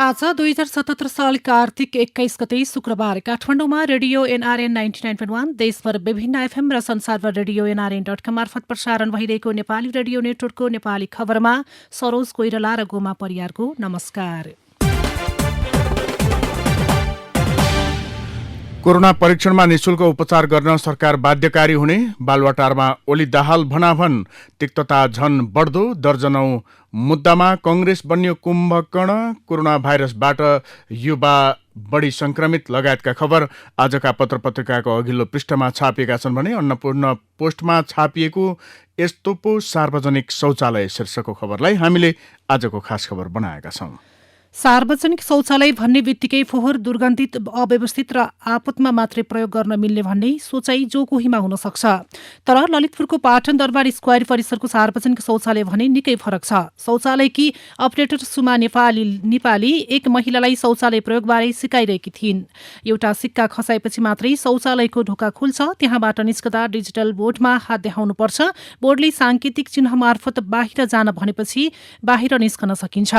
आज 2077 साल कार्तिक 21 गते शुक्रबार काठमाडौँमा रेडियो एनआरएन 99.1 देशभर विभिन्न एफएम र संसारभर रेडियो nrn.com मार्फत प्रसारण भइरहेको नेपाली रेडियो नेटवर्कको नेपाली खबरमा सरोज कोइराला र गोमा परियारको नमस्कार। कोरोना परीक्षणमा निशुल्क उपचार गर्न सरकार बाध्यकारी हुने, बालुवाटारमा ओली दाहाल भनाभन, तिक्तता झन बढ्दो, दर्जनौं मुद्दामा कंग्रेस बन्यो कुम्भकर्ण, कोरोना भाइरसबाट युवा बढी संक्रमित लगायतका खबर आजका पत्र पत्रिकाको अघिल्लो पृष्ठमा छापिएका छन् भने अन्नपूर्ण पोस्टमा छापिएको यस्तो पो सार्वजनिक शौचालय शीर्षकको खबरलाई हामीले आजको खास खबर बनाएका छौं। सार्वजनिक शौचालय भन्ने बित्तिकै फोहोर, दुर्गन्धित, अव्यवस्थित र आपतमा मात्रै प्रयोग गर्न मिल्ने भन्ने सोचाइ जो कोहीमा हुन सक्छ। तर ललितपुरको पाटन दरबार स्क्वायर परिसरको सार्वजनिक शौचालय भने निकै फरक छ। शौचालयकी अपरेटर सुमा नेपाली एक महिलालाई शौचालय प्रयोगबारे सिकाइरहेकी थिइन्। एउटा सिक्का खसाएपछि मात्रै शौचालयको ढोका खुल्छ। त्यहाँबाट निस्कदा डिजिटल बोर्डमा हात देखाउनुपर्छ। बोर्डले सांकेतिक चिन्ह मार्फत बाहिर जान भनेपछि बाहिर निस्कन सकिन्छ।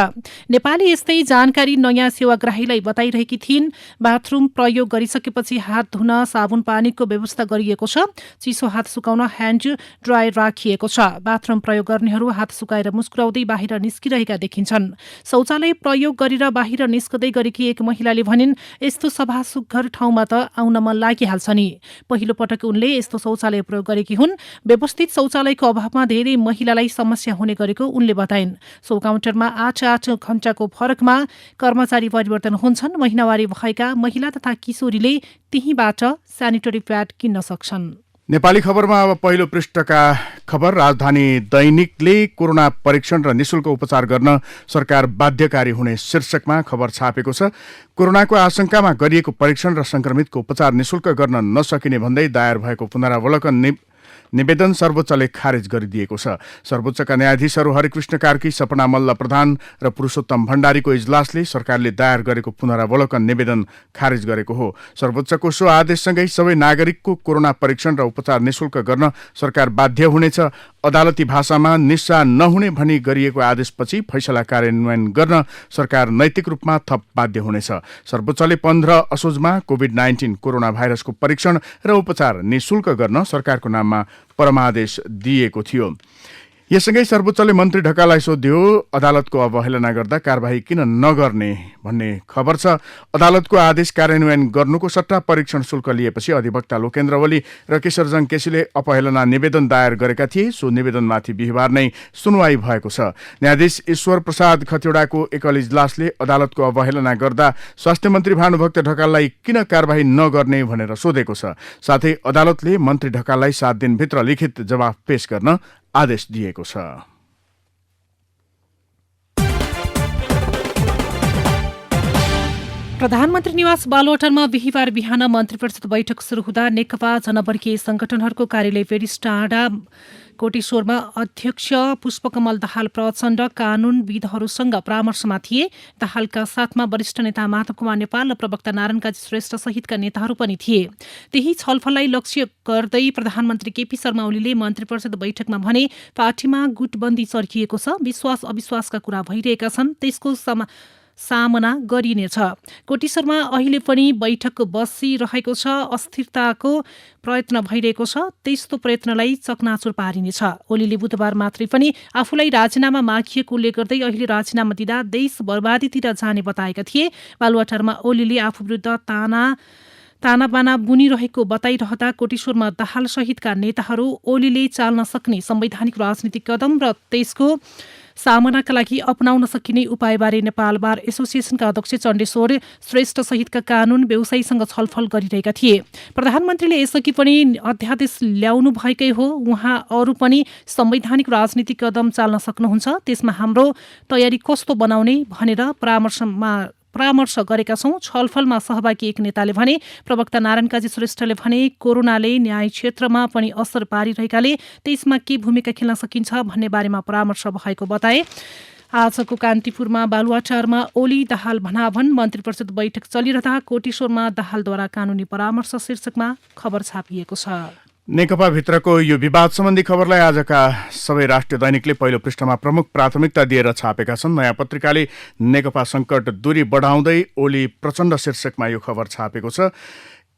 नेपाली यस्तै जानकारी नयाँ सेवाग्राहीलाई बताइरहेकी थिइन्। बाथरूम प्रयोग गरिसकेपछि हात धुन साबुन पानीको व्यवस्था गरिएको छ। चिसो हात सुकाउन ह्यान्ड ड्रायर राखिएको छ। बाथरूम प्रयोग गर्नेहरू हात सुकाएर मुस्कुराउँदै बाहिर निस्किरहेका देखिन्छन्। शौचालय प्रयोग गरेर बाहिर निस्कदै गरेकी एक महिलाले भनिन्, यस्तो सभा सुघ्घर ठाउँमा त आउन मन लागिहाल्छ नि। पहिलो पटक उनले यस्तो शौचालय प्रयोग गरेकी हुन्। व्यवस्थित शौचालयको अभावमा धेरै महिलालाई समस्या हुने गरेको उनले बताइन्। सो काउन्टरमा 8 घण्टाको फरकमा कर्मचारी परिवर्तन हुन्छन्। महिनावारी भएका महिला तथा किशोरीले त्यहीबाट स्यानिटरी प्याड किन्न सक्छन्। नेपाली खबरमा अब पहिलो पृष्ठका खबर। राजधानी दैनिकले कोरोना परीक्षण र निशुल्क उपचार गर्न सरकार बाध्यकारी हुने शीर्षकमा खबर छापेको छ। कोरोनाको आशंकामा गरिएको परीक्षण र संक्रमितको उपचार निशुल्क गर्न नसकिने भन्दै दायर भएको पुनरावलोकन निवेदन सर्वोच्चले खारेज गरिदिएको छ। सर्वोच्चका न्यायाधीशहरू हरिकृष्ण कार्की, सपना मल्ल प्रधान र पुरुषोत्तम भण्डारीको इजलासले सरकारले दायर गरेको पुनरावलोकन निवेदन खारेज गरेको हो। सर्वोच्चको सो आदेशसँगै सबै नागरिकको कोरोना परीक्षण र उपचार निशुल्क गर्न सरकार बाध्य हुनेछ। अदालती भाषामा निस्सा नहुने भनी गरिएको आदेशपछि फैसला कार्यान्वयन गर्न सरकार नैतिक रूपमा थप बाध्य हुनेछ। सर्वोच्चले 15 असोजमा कोभिड-19 कोरोना भाइरसको परीक्षण र उपचार निशुल्क गर्न सरकारको नाममा परमादेश दिएको थियो। यससँगै सर्वोच्चले मन्त्री ढकाललाई सोध्यो, अदालतको अवहेलना गर्दा कारबाही किन नगर्ने भन्ने खबर छ। अदालतको आदेश कार्यान्वयन गर्नुको सट्टा परीक्षण शुल्क लिएपछि अधिवक्ता लोकेन्द्र ओली र केशरजङ केसीले अपहेलना निवेदन दायर गरेका थिए। सो निवेदनमाथि बिहिबार नै सुनवाई भएको छ। न्यायाधीश ईश्वर प्रसाद खतिवड़ाको एकल इजलासले अदालतको अवहेलना गर्दा स्वास्थ्य मन्त्री भानुभक्त ढकाललाई किन कारबाही नगर्ने भनेर सोधेको छ। साथै अदालतले मन्त्री ढकाललाई 7 दिनभित्र लिखित जवाफ पेश गर्न आदेश दिएको छ। प्रधानमन्त्री निवास बालुवाटारमा बिहिबार बिहान मन्त्री परिषद बैठक सुरु हुँदा नेकपा जनवर्गीय संगठनहरूको कार्यालय पेरिस टाढा कोटेश्वरमा अध्यक्ष पुष्पकमल दाहाल प्रचण्ड कानूनविदहरूसँग परामर्शमा थिए। दाहालका साथमा वरिष्ठ नेता माधव कुमार नेपाल र प्रवक्ता नारायण काजी श्रेष्ठ सहितका नेताहरू पनि थिए। त्यही छलफललाई लक्ष्य गर्दै प्रधानमन्त्री केपी शर्मा ओलीले मन्त्री परिषद बैठकमा भने, पार्टीमा गुटबन्दी चर्किएको छ, विश्वास अविश्वासका कुरा भइरहेका छन्, त्यसको सामना गरिनेछ। कोटेश्वरमा अहिले पनि बैठक बसिरहेको छ, अस्थिरताको प्रयत्न भइरहेको छ, त्यस्तो प्रयत्नलाई चकनाचुर पारिनेछ। ओलीले बुधबार मात्रै पनि आफूलाई राजीनामा मागिएको उल्लेख गर्दै अहिले राजीनामा दिँदा देश बर्बादीतिर जाने बताएका थिए। बालुवाटारमा ओलीले आफू विरुद्ध तानाबाना बुनिरहेको बताइरहँदा कोटेश्वरमा दाहाल सहितका नेताहरू ओलीले चाल्न सक्ने संवैधानिक राजनीतिक कदम र त्यसको सामनाका लागि अपनाउन सकिने उपायबारे नेपाल बार एसोसिएसनका अध्यक्ष चण्डेश्वर श्रेष्ठ सहितका कानून व्यवसायीसँग छलफल गरिरहेका थिए। प्रधानमन्त्रीले यसअघि पनि अध्यादेश ल्याउनु भएकै हो। उहाँ अरू पनि संवैधानिक राजनीतिक कदम चाल्न सक्नुहुन्छ। त्यसमा हाम्रो तयारी कस्तो बनाउने भनेर परामर्श गरेका छौं। छलफलमा सहभागी एक नेताले भने, प्रवक्ता नारायण काजी श्रेष्ठले भने, कोरोनाले न्याय क्षेत्रमा पनि असर पारिरहेकाले त्यसमा के भूमिका खेल्न सकिन्छ भन्ने बारेमा परामर्श भएको बताए। आजको कान्तिपुरमा बालुवाटारमा ओली दाहाल भनाभन मन्त्री परिषद बैठक चलिरहँदा कोटेश्वरमा दाहालद्वारा कानूनी परामर्श शीर्षकमा खबर छापिएको छ। नेकपाभित्रको यो विवाद सम्बन्धी खबरलाई आजका सबै राष्ट्रिय दैनिकले पहिलो पृष्ठमा प्रमुख प्राथमिकता दिएर छापेका छन्। नयाँ पत्रिकाले नेकपा सङ्कट दूरी बढाउँदै ओली प्रचण्ड शीर्षकमा यो खबर छापेको छ।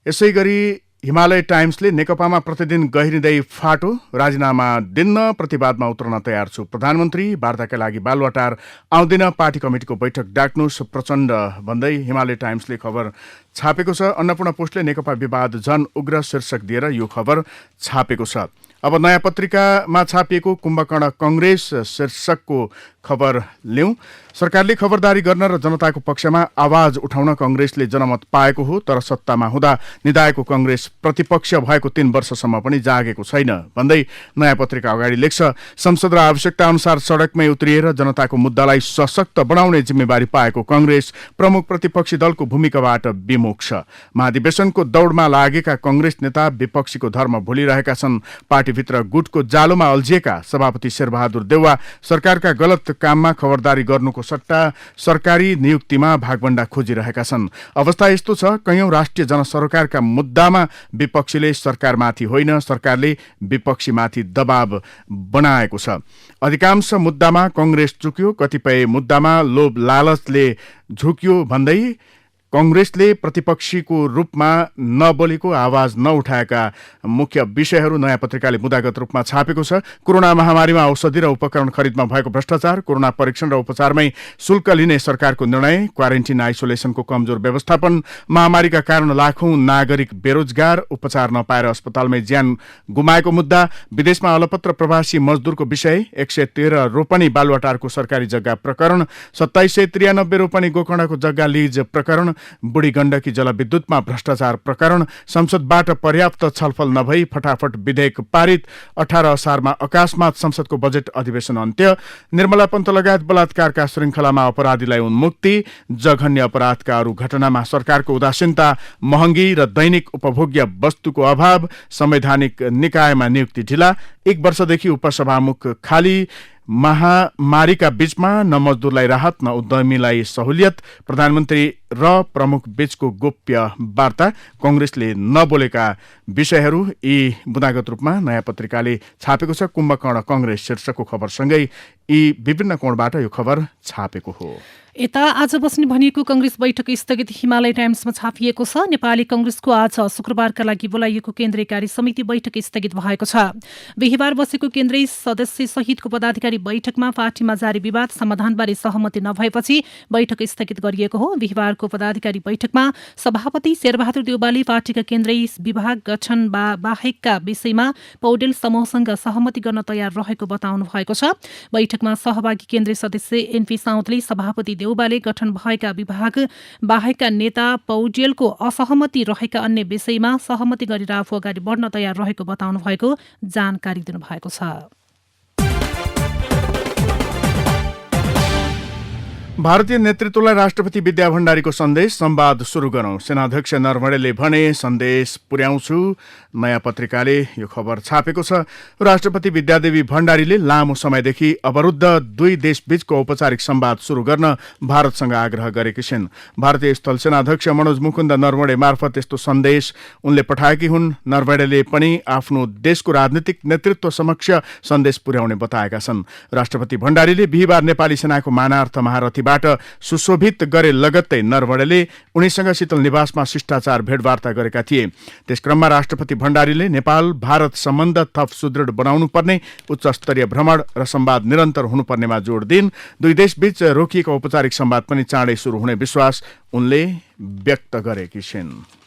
यसै गरी हिमालय टाइम्सले नेकपामा प्रतिदिन गहिरिँदै फाटो, राजीनामा दिन्न प्रतिवादमा उत्रन तयार छु, प्रधानमन्त्री वार्ताका लागि बालुवाटार आउँदिन, पार्टी कमिटिको बैठक डाक्नुहोस् प्रचण्ड भन्दै हिमालय टाइम्सले खबर छापेको छ। अन्नपूर्ण पोस्टले नेकपा विवाद झन उग्र शीर्षक दिएर यो खबर छापेको छ। अब नयाँ पत्रिकामा छापिएको कुम्भकर्ण कङ्ग्रेस शीर्षकको खबर लिउँ। सरकारले खबरदारी गर्न र जनताको पक्षमा आवाज उठाउन कङ्ग्रेसले जनमत पाएको हो, तर सत्तामा हुँदा निधाएको कङ्ग्रेस प्रतिपक्ष भएको 3 वर्षसम्म पनि जागेको छैन भन्दै नयाँ पत्रिका अगाडि लेख्छ। संसद र आवश्यकता अनुसार सडकमै उत्रिएर जनताको मुद्दालाई सशक्त बनाउने जिम्मेवारी पाएको कङ्ग्रेस प्रमुख प्रतिपक्षी दलको भूमिकाबाट विमुख छ। महाधिवेशनको दौडमा लागेका कङ्ग्रेस नेता विपक्षीको धर्म भुलिरहेका छन्। पार्टीभित्र गुटको जालोमा अल्झिएका सभापति शेरबहादुर देउवा सरकारका गलत काममा खबरदारी गर्नुको सट्टा सरकारी नियुक्तिमा भागभण्डा खोजिरहेका छन्। अवस्था यस्तो छ, कैयौं राष्ट्रिय जनसरोकारका मुद्दामा विपक्षीले सरकारमाथि होइन, सरकारले विपक्षीमाथि दबाव बनाएको छ। अधिकांश मुद्दामा कङ्ग्रेस चुक्यो, कतिपय मुद्दामा लोभ लालचले झुक्यो भन्दै कङ्ग्रेसले प्रतिपक्षीको रूपमा नबोलेको, आवाज नउठाएका मुख्य विषयहरू नयाँ पत्रिकाले मुद्दागत रूपमा छापेको छ। कोरोना महामारीमा औषधि र उपकरण खरिदमा भएको भ्रष्टाचार, कोरोना परीक्षण र उपचारमै शुल्क लिने सरकारको निर्णय, क्वारेन्टिन आइसोलेसनको कमजोर व्यवस्थापन, महामारीका कारण लाखौं नागरिक बेरोजगार, उपचार नपाएर अस्पतालमै ज्यान गुमाएको मुद्दा, विदेशमा अलपत्र प्रवासी मजदुरको विषय, 113 रोपनी बालुवाटारको सरकारी जग्गा प्रकरण, 2793 रोपनी गोकर्णको जग्गा लिज प्रकरण, बुढी गण्डकी जलविद्युतमा भ्रष्टाचार प्रकरण, संसदबाट पर्याप्त छलफल नभई फटाफट विधेयक पारित, 18 असारमा अकस्मात संसदको बजेट अधिवेशन अन्त्य, निर्मला पन्त लगायत बलात्कारका श्रृङ्खलामा अपराधीलाई उन्मुक्ति, जघन्य अपराधका अरू घटनामा सरकारको उदासीनता, महँगी र दैनिक उपभोग्य वस्तुको अभाव, संवैधानिक निकायमा नियुक्ति ढिला, 1 वर्षदेखि उपसभामुख खाली, महामारीका बीचमा न मजदुरलाई राहत न उद्यमीलाई सहुलियत, प्रधानमन्त्री र प्रमुख बीचको गोप्य वार्ता, कङ्ग्रेसले नबोलेका विषयहरू यी बुदागत रूपमा नयाँ पत्रिकाले छापेको छ। कुम्भकर्ण कङ्ग्रेस शीर्षकको खबरसँगै यी विभिन्न कोणबाट यो खबर छापेको हो। यता आज बस्ने भनिएको कङ्ग्रेस बैठक स्थगित हिमालय टाइम्समा छापिएको छ। नेपाली कङ्ग्रेसको आज शुक्रबारका लागि बोलाइएको केन्द्रीय कार्य समिति बैठक स्थगित भएको छ। बिहिबार बसेको केन्द्रीय सदस्य सहितको पदाधिकारी बैठकमा पार्टीमा जारी विवाद समाधानबारे सहमति नभएपछि बैठक स्थगित गरिएको हो। बिहिबारको पदाधिकारी बैठकमा सभापति शेरबहादुर देउवाले पार्टीका केन्द्रीय विभाग गठन बाहेकका विषयमा पौडेल समूहसँग सहमति गर्न तयार रहेको बताउनु भएको छ। बैठकमा सहभागी केन्द्रीय सदस्य एनपी साउदले सभापति देउवाले गठन भएका विभाग बाहेकका नेता पौडेलको असहमति रहेका अन्य विषयमा सहमति गरेर आफू अगाडि बढ्न तयार रहेको बताउनु भएको जानकारी दिनुभएको छ। भारतीय नेतृत्वलाई राष्ट्रपति विद्या भण्डारीको सन्देश, संवाद सुरु गरौं। सेनाध्यक्ष नरवणेले भने सन्देश पुर्याउँछु। नयाँ पत्रिकाले यो खबर छापेको छ। राष्ट्रपति विद्यादेवी भण्डारीले लामो समयदेखि अवरुद्ध दुई देशबीचको औपचारिक संवाद सुरु गर्न भारतसँग आग्रह गरेकी छिन्। भारतीय स्थल सेनाध्यक्ष मनोज मुकुन्द नरवणे मार्फत यस्तो सन्देश उनले पठाएकी हुन्। नरवणेले पनि आफ्नो देशको राजनीतिक नेतृत्व समक्ष सन्देश पुर्याउने बताएका छन्। राष्ट्रपति भण्डारीले बिहिबार नेपाली सेनाको मानार्थ महारथी सुशोभित गरे लगत्तै नरवणेले उनीसँग शीतल निवासमा शिष्टाचार भेटवार्ता गरेका थिए। त्यसक्रममा राष्ट्रपति भण्डारीले नेपाल भारत सम्बन्ध थप सुदृढ बनाउनु पर्ने, उच्च स्तरीय भ्रमण र संवाद निरन्तर हुनुपर्नेमा जोड दिइन्। दुई देशबीच रोकिएको औपचारिक संवाद पनि चाँडै सुरु हुने विश्वास उनले व्यक्त गरेकी छिन्।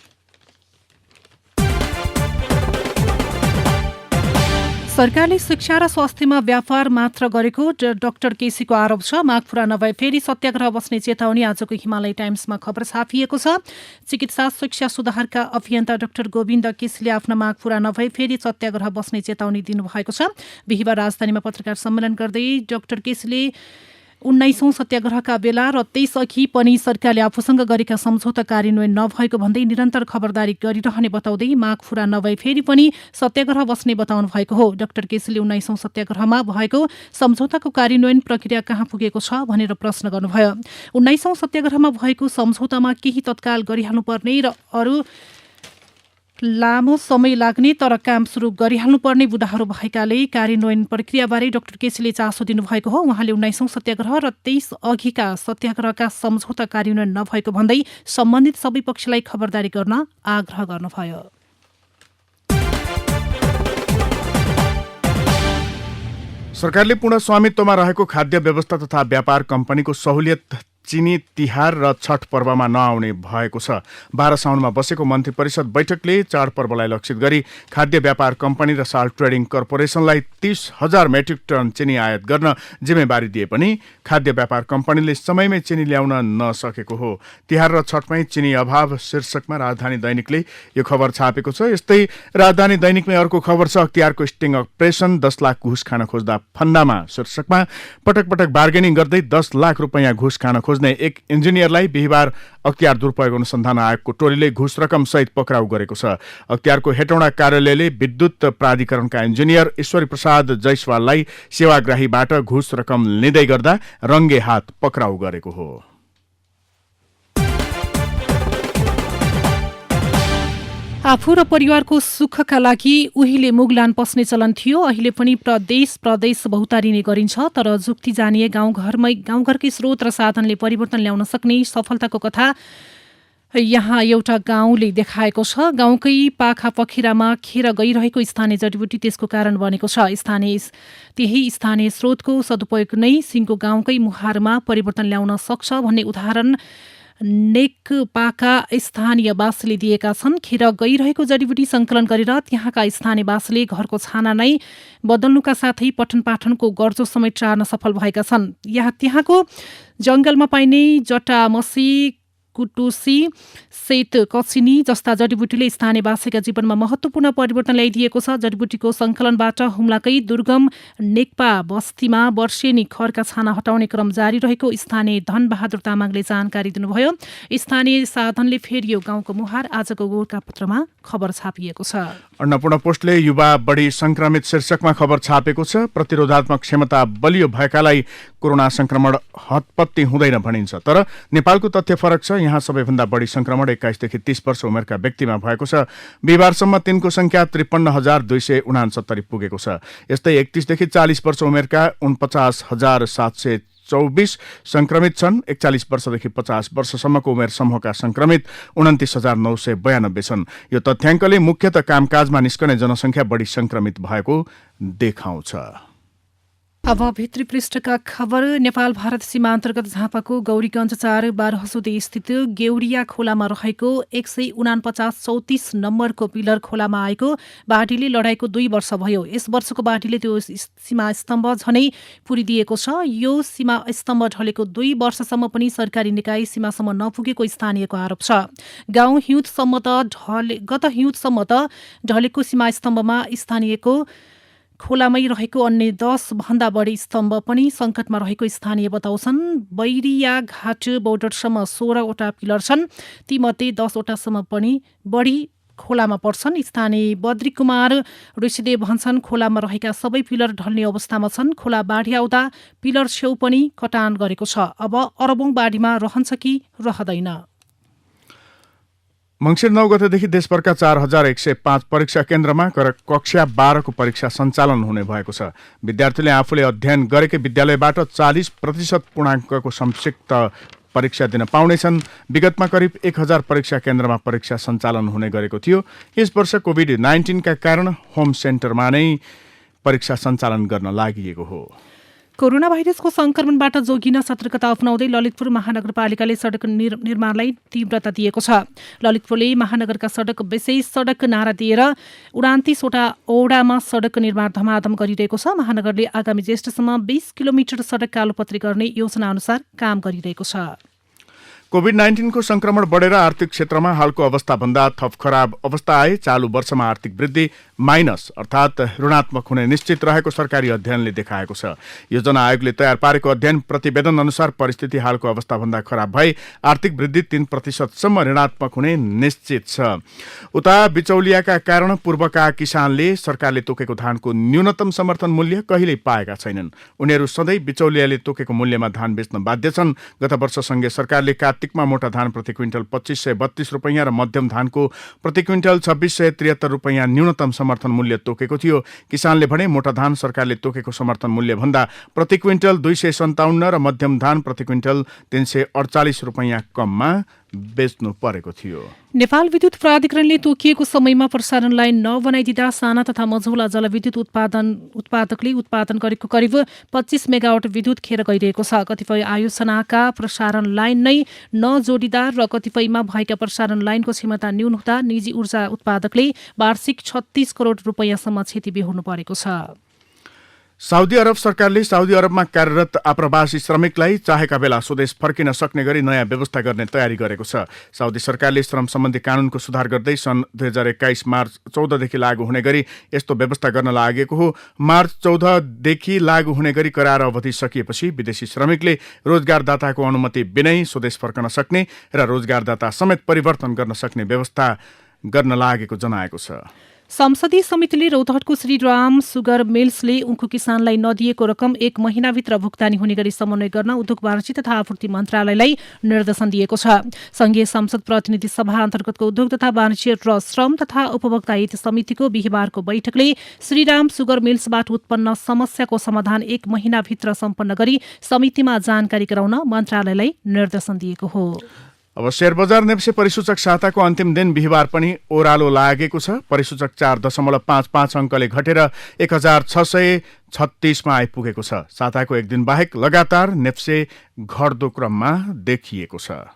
सरकारले शिक्षा र स्वास्थ्यमा व्यापार मात्र गरेको डाक्टर केसीको आरोप छ। माग पूरा नभए फेरि सत्याग्रह बस्ने चेतावनी आजको हिमालय टाइम्समा खबर छापिएको छ। चिकित्सा शिक्षा सुधारका अभियन्ता डाक्टर गोविन्द केसीले आफ्ना माग पूरा नभए फेरि सत्याग्रह बस्ने चेतावनी दिनुभएको छ। बिहिबार राजधानीमा पत्रकार सम्मेलन गर्दै डाक्टर केसीले 19औं सत्याग्रहका बेला र त्यसअघि पनि सरकारले आफूसँग गरेका सम्झौता कार्यान्वयन नभएको भन्दै निरन्तर खबरदारी गरिरहने बताउँदै माग पूरा नभए फेरि पनि सत्याग्रह बस्ने बताउनु भएको हो। डाक्टर केसीले 19औं सत्याग्रहमा भएको सम्झौताको कार्यान्वयन प्रक्रिया कहाँ पुगेको छ भनेर प्रश्न गर्नुभयो। 19औं सत्याग्रहमा भएको सम्झौतामा केही तत्काल गरिहाल्नुपर्ने र अरू लामो समय लाग्ने तर काम सुरु गरिहाल्नुपर्ने बुदाहरू भएकाले कार्यान्वयन प्रक्रियाबारे डाक्टर केसीले चासो दिनुभएको हो। उहाँले 19औं सत्याग्रह र 23 अघिका सत्याग्रहका सम्झौता कार्यान्वयन नभएको भन्दै सम्बन्धित सबै पक्षलाई खबरदारी गर्न आग्रह गर्नुभयो। सरकारले पूर्ण स्वामित्वमा रहेको खाद्य व्यवस्था तथा व्यापार कम्पनीको सहुलियत चिनी तिहार र छठ पर्वमा नआउने भएको छ। 12 साउनमा बसेको मन्त्री परिषद बैठकले चाडपर्वलाई लक्षित गरी खाद्य व्यापार कम्पनी र साल्ट ट्रेडिङ कर्पोरेसनलाई 30,000 मेट्रिक टन चिनी आयात गर्न जिम्मेवारी दिए पनि खाद्य व्यापार कम्पनीले समयमै चिनी ल्याउन नसकेको हो। तिहार र छठमै चिनी अभाव शीर्षकमा राजधानी दैनिकले यो खबर छापेको छ। यस्तै राजधानी दैनिकमै अर्को खबर छ, अख्तियारको स्टिङ अपरेसन 10 लाख घुस खान खोज्दा फन्दामा शीर्षकमा पटक पटक बार्गेनिङ गर्दै 10 लाख रुपैयाँ घुस खान खोज्ने एक इन्जिनियरलाई बिहिबार अख्तियार दुरुपयोग अनुसन्धान आयोगको टोलीले घुस रकम सहित पक्राउ गरेको छ। अख्तियारको हेटौँडा कार्यालयले विद्युत प्राधिकरणका इन्जिनियर ईश्वरी प्रसाद जैसवाललाई सेवाग्राहीबाट घुस रकम लिँदै गर्दा रङ्गे हात पक्राउ गरेको हो। आफू र परिवारको सुखका लागि उहिले मुगलान पस्ने चलन थियो। अहिले पनि प्रदेश बहुतारिने गरिन्छ, तर जुक्ति जानिए गाउँघरकै स्रोत र साधनले परिवर्तन ल्याउन सक्ने सफलताको कथा यहाँ एउटा गाउँले देखाएको छ। गाउँकै पाखा पखिरामा खेर गइरहेको स्थानीय जडीबुटी त्यसको कारण बनेको छ। त्यही स्थानीय स्रोतको सदुपयोग नै सिंहको गाउँकै मुहारमा परिवर्तन ल्याउन सक्छ भन्ने उदाहरण नेकपाका स्थानीयवासीले दिएका छन्। खेर गइरहेको जडीबुटी संकलन गरेर त्यहाँका स्थानीयवासीले घरको छाना नै बदल्नुका साथै पठन पाठनको गर्जो समेत टार्न सफल भएका छन्। त्यहाँको जंगलमा पाइने जटामसी, कुटुसी, सेत कचिनी जस्ता जडीबुटीले स्थानीयवासीका जीवनमा महत्वपूर्ण परिवर्तन ल्याइदिएको छ। जडीबुटीको संकलनबाट हुम्लाकै दुर्गम नेकपा बस्तीमा वर्षेनी खरका छाना हटाउने क्रम जारी रहेको स्थानीय धनबहादुर तामाङले जानकारी दिनुभयो। स्थानीय साधनले फेरियो गाउँको मुहार, आजको गोरखापत्रमा खबर छापिएको छ। अन्नपूर्ण पोस्टले युवा बढी संक्रमित शीर्षकमा खबर छापेको छ। प्रतिरोधात्मक क्षमता बलियो भएकालाई कोरोना संक्रमण हतपत्ती हुँदैन भनिन्छ, तर नेपालको तथ्य फरक छ। यहाँ सबैभन्दा बढी संक्रमण 21 देखि 30 वर्ष उमेरका व्यक्तिमा भएको छ। बिहिबारसम्म तिनको संख्या 53,269 पुगेको छ। यस्तै 31 देखि 40 वर्ष उमेरका 49,724 संक्रमित छन्। 41 वर्षदेखि 50 वर्षसम्मको उमेर समूहका संक्रमित 29,992 छन्। यो तथ्याङ्कले मुख्यतः कामकाजमा निस्कने जनसंख्या बढी संक्रमित भएको देखाउँछ। अब भित्री पृष्ठका खबर। नेपाल भारत सीमा अन्तर्गत झापाको गौरीगञ्ज 4 बारहसुदी स्थित गेउरिया खोलामा रहेको 149-34 नम्बरको पिलर खोलामा आएको बाढीले लडाईको 2 वर्ष भयो। यस वर्षको बाढीले त्यो सीमा स्तम्भ झनै पुरिदिएको छ। यो सीमा स्तम्भ ढलेको 2 वर्षसम्म पनि सरकारी निकाय सीमासम्म नपुगेको स्थानीयको आरोप छ। गत हिउँदसम्म त ढलेको सीमा स्तम्भमा स्थानीयको खोलामै रहेको अन्य 10 भन्दा बढी स्तम्भ पनि संकटमा रहेको स्थानीय बताउँछन्। बैरिया घाट बोर्डरसम्म 16 वटा पिलर छन्, तीमध्ये 10 वटासम्म पनि बढी खोलामा पर्छन्। स्थानीय बद्री कुमार ऋषिदेव भन्छन्, खोलामा रहेका सबै पिलर ढल्ने अवस्थामा छन्। खोला बाढी आउँदा पिलर छेउ पनि कटान गरेको छ। अब अरबौं बाढीमा रहन्छ कि रहँदैन। मङ्सिर 9 गतेदेखि देशभरका 4,105 परीक्षा केन्द्रमा कक्षा 12 को परीक्षा सञ्चालन हुने भएको छ। विद्यार्थीले आफूले अध्ययन गरेकै विद्यालयबाट 40% पूर्णाङ्कको संक्षिप्त परीक्षा दिन पाउनेछन्। विगतमा करिब 1,000 परीक्षा केन्द्रमा परीक्षा सञ्चालन हुने गरेको थियो। यस वर्ष कोभिड-19 का कारण होम सेन्टरमा नै परीक्षा सञ्चालन गर्न लागि हो। कोरोना भाइरसको संक्रमणबाट जोगिन सतर्कता अपनाउँदै ललितपुर महानगरपालिकाले सडक निर्माणलाई तीव्रता दिएको छ। ललितपुरले महानगरका सडक विशेष सडक नारा दिएर 29 वटा ओडामा सडक निर्माण धमाधम गरिरहेको छ। महानगरले आगामी ज्येष्ठसम्म 20 किलोमिटर सडक कालोपत्री गर्ने योजना अनुसार काम गरिरहेको छ। कोभिड-19 को संक्रमण बढेर आर्थिक क्षेत्रमा हालको अवस्थाभन्दा थप खराब अवस्था आए। चालू वर्षमा आर्थिक वृद्धि माइनस अर्थात् ऋणात्मक हुने निश्चित रहेको सरकारी अध्ययनले देखाएको छ। योजना आयोगले तयार पारेको अध्ययन प्रतिवेदन अनुसार परिस्थिति हालको अवस्थाभन्दा खराब भई आर्थिक वृद्धि 3% सम्म ऋणात्मक हुने निश्चित छ। उता बिचौलियाका कारण पूर्वका किसानले सरकारले तोकेको धानको न्यूनतम समर्थन मूल्य कहिल्यै पाएका छैनन्। उनीहरू सधैँ बिचौलियाले तोकेको मूल्यमा धान बेच्न बाध्य छन्। गत वर्षसँगै सरकारले कात्तिक कार्तिकमा मोटा धान प्रति क्विन्टल 2532 रुपैयाँ र मध्यम धानको प्रति क्विन्टल 2673 रुपैयाँ न्यूनतम समर्थन मूल्य तोकेको थियो। किसानले भने मोटा धान सरकारले तोकेको समर्थन मूल्य भन्दा प्रति क्विन्टल 257 र मध्यम धान प्रति क्विन्टल 348 रुपैयाँ कममा बेच्नु परेको थियो। नेपाल विद्युत प्राधिकरणले तोकिएको समयमा प्रसारण लाइन नबनाइदिँदा साना तथा मझौला जलविद्युत उत्पादकले उत्पादन गरेको करिब 25 मेगावाट विद्युत खेर गइरहेको छ। कतिपय आयोजनाका प्रसारण लाइन नै नजोडिँदा र कतिपयमा भएका प्रसारण लाइनको क्षमता न्यून हुँदा निजी ऊर्जा उत्पादकले वार्षिक 36 करोड रुपैयाँसम्म क्षति बेहोर्नु परेको छ। साउदी अरब सरकारले साउदी अरबमा कार्यरत आप्रवासी श्रमिकलाई चाहेका बेला स्वदेश फर्किन सक्ने गरी नयाँ व्यवस्था गर्ने तयारी गरेको छ। साउदी सरकारले श्रम सम्बन्धी कानूनको सुधार गर्दै सन् 2021 मार्च 14 देखि लागू हुने गरी यस्तो व्यवस्था गर्न लागेको हो। मार्च 14 देखि लागू हुने गरी करार अवधि सकिएपछि विदेशी श्रमिकले रोजगारदाताको अनुमति बिनै स्वदेश फर्कन सक्ने र रोजगारदाता समेत परिवर्तन गर्न सक्ने व्यवस्था गर्न लागेको जनाएको छ। संसदीय समितिले रौतहटको श्रीराम सुगर मिल्सले उनको किसानलाई नदिएको रकम 1 महिनाभित्र भुक्तानी हुने गरी समन्वय गर्न उद्योग वाणिज्य तथा आपूर्ति मन्त्रालयलाई निर्देशन दिएको छ। संघीय संसद प्रतिनिधि सभा अन्तर्गतको उद्योग तथा वाणिज्य र श्रम तथा उपभोक्ता हित समितिको बिहिबारको बैठकले श्रीराम सुगर मिल्सबाट उत्पन्न समस्याको समाधान 1 महिनाभित्र सम्पन्न गरी समितिमा जानकारी गराउन मन्त्रालयलाई निर्देशन दिएको हो। अब शेयर बजार नेप्से परिसूचक साताको अन्तिम दिन बिहिबार पनि ओह्रालो लागेको छ। परिसूचक 4.55 अङ्कले घटेर 1636 मा आइपुगेको छ। साताको एक दिन बाहेक लगातार नेप्से घट्दो क्रममा देखिएको छ।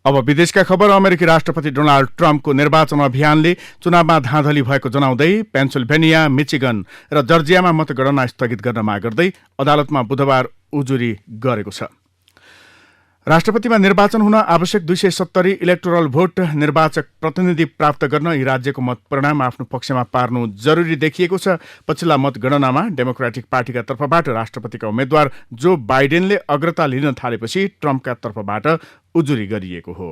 अब विदेशका खबर। अमेरिकी राष्ट्रपति डोनाल्ड ट्रम्पको निर्वाचन अभियानले चुनावमा धाँधली भएको जनाउँदै पेन्सिल्भेनिया, मिचिगन र जर्जियामा मतगणना स्थगित गर्न माग गर्दै अदालतमा बुधबार उजुरी गरेको छ। राष्ट्रपतिमा निर्वाचन हुन आवश्यक 270 इलेक्टोरल भोट निर्वाचक प्रतिनिधि प्राप्त गर्न यी राज्यको मत परिणाम आफ्नो पक्षमा पार्नु जरुरी देखिएको छ। पछिल्ला मतगणनामा डेमोक्रेटिक पार्टीका तर्फबाट राष्ट्रपतिका उम्मेद्वार जो बाइडेनले अग्रता लिन थालेपछि ट्रम्पका तर्फबाट उजुरी गरिएको हो।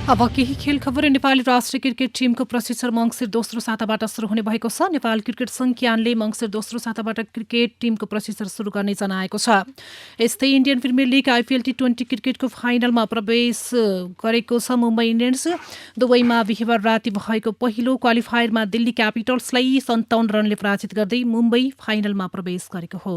अब केही खेल खबर। नेपाली राष्ट्रिय क्रिकेट टिमको प्रशिक्षण मङ्सिर दोस्रो साताबाट सुरु हुने भएको छ। नेपाल क्रिकेट संज्ञानले मङ्सिर दोस्रो साताबाट क्रिकेट टिमको प्रशिक्षण सुरु गर्ने जनाएको छ। यस्तै इन्डियन प्रिमियर लिग आइपिएल टी20 क्रिकेटको फाइनलमा प्रवेश गरेको छ मुम्बई इन्डियन्स। दुबईमा बिहिबार राति भएको पहिलो क्वालिफायरमा दिल्ली क्यापिटल्सलाई 57 रनले पराजित गर्दै मुम्बई फाइनलमा प्रवेश गरेको हो।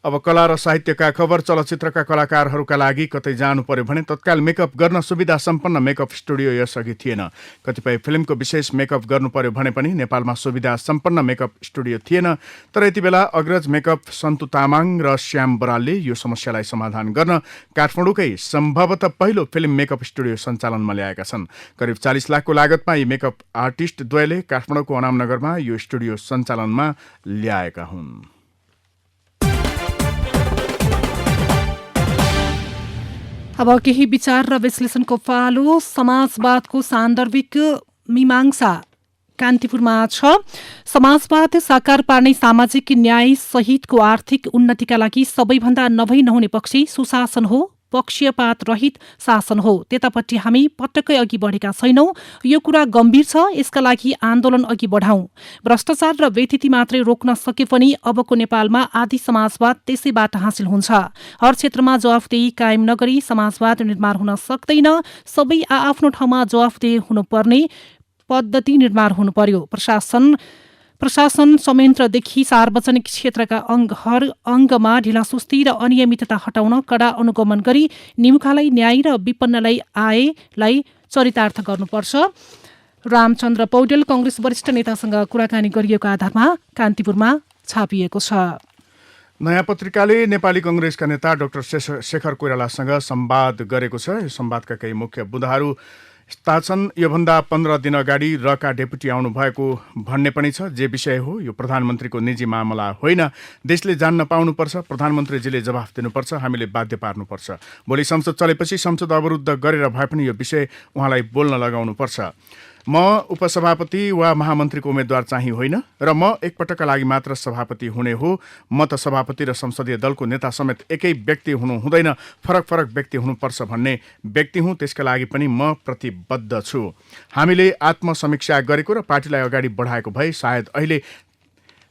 अब कला र साहित्यका खबर। चलचित्रका कलाकारहरूका लागि कतै जानु पर्यो भने तत्काल मेकअप गर्न सुविधा सम्पन्न मेकअप स्टुडियो यसअघि थिएन। कतिपय फिल्मको विशेष मेकअप गर्नु पर्यो भने पनि नेपालमा सुविधा सम्पन्न मेकअप स्टुडियो थिएन। तर यति बेला अग्रज मेकअप सन्तु तामाङ र श्याम बरालले यो समस्यालाई समाधान गर्न काठमाडौँकै सम्भवतः पहिलो फिल्म मेकअप स्टुडियो सञ्चालनमा ल्याएका छन्। करिब 40 लाखको लागतमा यी मेकअप आर्टिस्ट द्वयले काठमाडौँको अनामनगरमा यो स्टुडियो सञ्चालनमा ल्याएका हुन्। अब केही विचार र विश्लेषणको पालो। समाजवादको सान्दर्भिक मीमांसा कान्तिपुरमा छ। समाजवाद साकार पार्ने सामाजिक न्याय सहितको आर्थिक उन्नतिका लागि सबैभन्दा नभई नहुने पक्ष सुशासन हो, पक्षपात रहित शासन हो। त्यतापट्टि हामी पटक्कै अघि बढेका छैनौं। यो कुरा गम्भीर छ। यसका लागि आन्दोलन अघि बढाउँ। भ्रष्टाचार र व्यतिथि मात्रै रोक्न सके पनि अबको नेपालमा आदि समाजवाद त्यसैबाट हासिल हुन्छ। हर क्षेत्रमा जवाफदेही कायम नगरी समाजवाद निर्माण हुन सक्दैन। सबै आआफ्नो ठाउँमा जवाफदेही हुनुपर्ने पद्धति निर्माण हुनु पर्यो। प्रशासन संयन्त्रदेखि सार्वजनिक क्षेत्रका हर अङ्गमा ढिलासुस्ती र अनियमितता हटाउन कडा अनुगमन गरी निमुखालाई न्याय र विपन्नलाई आयलाई चरितार्थ गर्नुपर्छ। रामचन्द्र पौडेल कांग्रेस वरिष्ठ नेतासँग कुराकानी गरिएको आधारमा कान्तिपुरमा छापिएको छ। नयाँ पत्रिकाले नेपाली कांग्रेसका नेता डाक्टर शेखर कोइरालासँग संवाद गरेको छ। यो संवादका केही मुख्य बुँदाहरू यस्ता छन्। योभन्दा 15 दिन अगाडि रका डेपुटी आउनु भएको भन्ने पनि छ। जे विषय हो यो प्रधानमन्त्रीको निजी मामला होइन। देशले जान्न पाउनुपर्छ। प्रधानमन्त्रीजीले जवाफ दिनुपर्छ। हामीले बाध्य पार्नुपर्छ। भोलि संसद चलेपछि संसद अवरुद्ध गरेर भए पनि यो विषय उहाँलाई बोल्न लगाउनुपर्छ। म उपसभापति वा महामन्त्रीको उम्मेद्वार चाहिँ होइन र म एकपटकका लागि मात्र सभापति हुने हो। म त सभापति र संसदीय दलको नेता समेत एकै व्यक्ति हुनु हुँदैन, फरक फरक व्यक्ति हुनुपर्छ भन्ने व्यक्ति हुँ। त्यसका लागि पनि म प्रतिबद्ध छु। हामीले आत्मसमीक्षा गरेको र पार्टीलाई अगाडि बढाएको भए सायद अहिले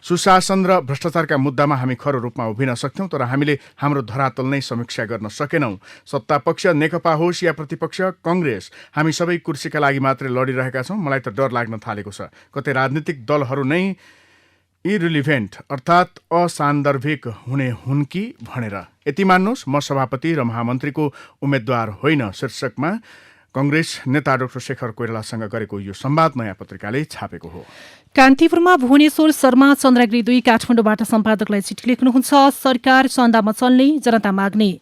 सुशासन र भ्रष्टाचारका मुद्दामा हामी खरो रूपमा उभिन सक्थ्यौं, तर हामीले हाम्रो धरातल नै समीक्षा गर्न सकेनौं। सत्तापक्ष नेकपा होस् या प्रतिपक्ष कांग्रेस, हामी सबै कुर्सीका लागि मात्रै लडिरहेका छौं। मलाई त डर लाग्न थालेको छ कतै राजनीतिक दलहरू नै इरिलिभेन्ट अर्थात् असान्दर्भिक हुने हुन् कि भनेर। यति मान्नुहोस्, म सभापति र महामन्त्रीको उम्मेद्वार होइन शीर्षकमा कांग्रेस नेता डाक्टर शेखर कोइरालासँग गरेको यो संवाद नयाँ पत्रिकाले छापेको हो। कान्तिपुरमा भुवनेश्वर शर्मा चन्द्रगिरी 2 काठमाडौँबाट सम्पादकलाई चिठी लेख्नुहुन्छ। सरकार चन्दामा चल्ने, जनता माग्ने।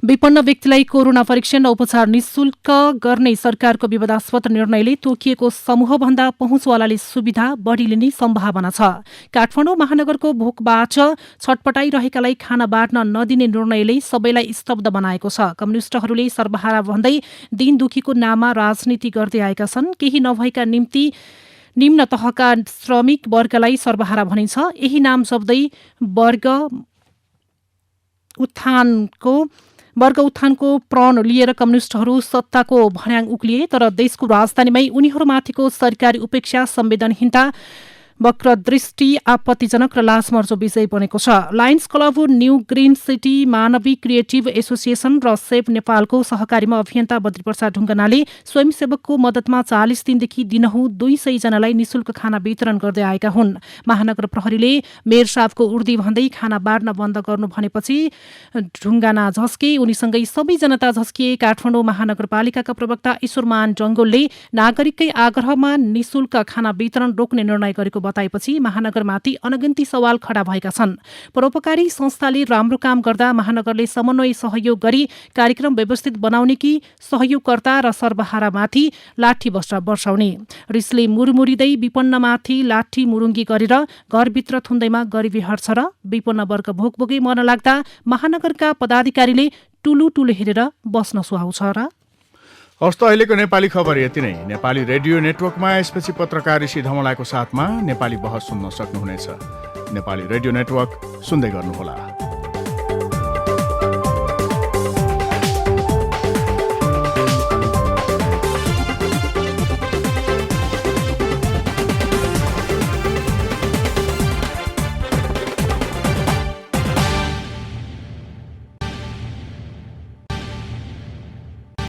विपन्न व्यक्तिलाई कोरोना परीक्षण र उपचार निशुल्क गर्ने सरकारको विवादास्पद निर्णयले तोकिएको समूहभन्दा पहुँचवालाले सुविधा बढी लिने सम्भावना छ। काठमाडौँ महानगरको भोकबाट छटपटाइरहेकालाई खाना बाँड्न नदिने निर्णयले सबैलाई स्तब्ध बनाएको छ। कम्युनिष्टहरूले सर्वहारा भन्दै दिन दुखीको नाममा राजनीति गर्दै आएका छन्। केही नभएका निम्ति निम्न तहका श्रमिक वर्गलाई सर्वहारा भनिन्छ। यही नाम शब्दै वर्ग उत्थानको प्रण लिएर कम्युनिष्टहरू सत्ताको भर्याङ उक्लिए, तर देशको राजधानीमै उनीहरूमाथिको सरकारी उपेक्षा, संवेदनहीनता, वक्रदृष्टि आपत्तिजनक र लाजमर्दो विषय बनेको छ। Lions club, new green city, Manavi creative association र सेभ नेपालको सहकारीमा अभियन्ता बद्रीप्रसाद ढुङ्गानाले स्वयंसेवकको मद्दतमा 40 दिनदेखि दिनहुँ 200 जनालाई निशुल्क खाना वितरण गर्दै आएका हुन्। महानगर प्रहरीले मेयर साहबको उर्दी भन्दै खाना बाँड्न बन्द गर्नु भनेपछि ढुङ्गाना झस्के, उनीसँगै सबै जनता झस्किए। काठमाडौँ महानगरपालिकाका प्रवक्ता ईश्वरमान जङ्गोलले नागरिककै आग्रहमा निशुल्क खाना वितरण रोक्ने निर्णय गरेको बताएपछि महानगरमाथि अनगन्ती सवाल खडा भएका छन्। परोपकारी संस्थाले राम्रो काम गर्दा महानगरले समन्वय सहयोग गरी कार्यक्रम व्यवस्थित बनाउने कि सहयोगकर्ता र सर्वहारामाथि लाठी वर्षाउने। रिसले मुरमुरिँदै विपन्नमाथि लाठी मुरुङ्गी गरेर घरभित्र थुन्दैमा गरिबी हट्छ र विपन्न वर्ग भोकभोकै मर्न लाग्दा महानगरका पदाधिकारीले टुलु हेरेर बस्न सुहाउँछ र। हस्त अहिलेको नेपाली खबर यति नै। नेपाली रेडियो नेटवर्कमा यसपछि पत्रकार ऋषि धमलाको साथमा नेपाली बहस सुन्न सक्नुहुनेछ। नेपाली रेडियो नेटवर्क सुन्दै गर्नुहोला।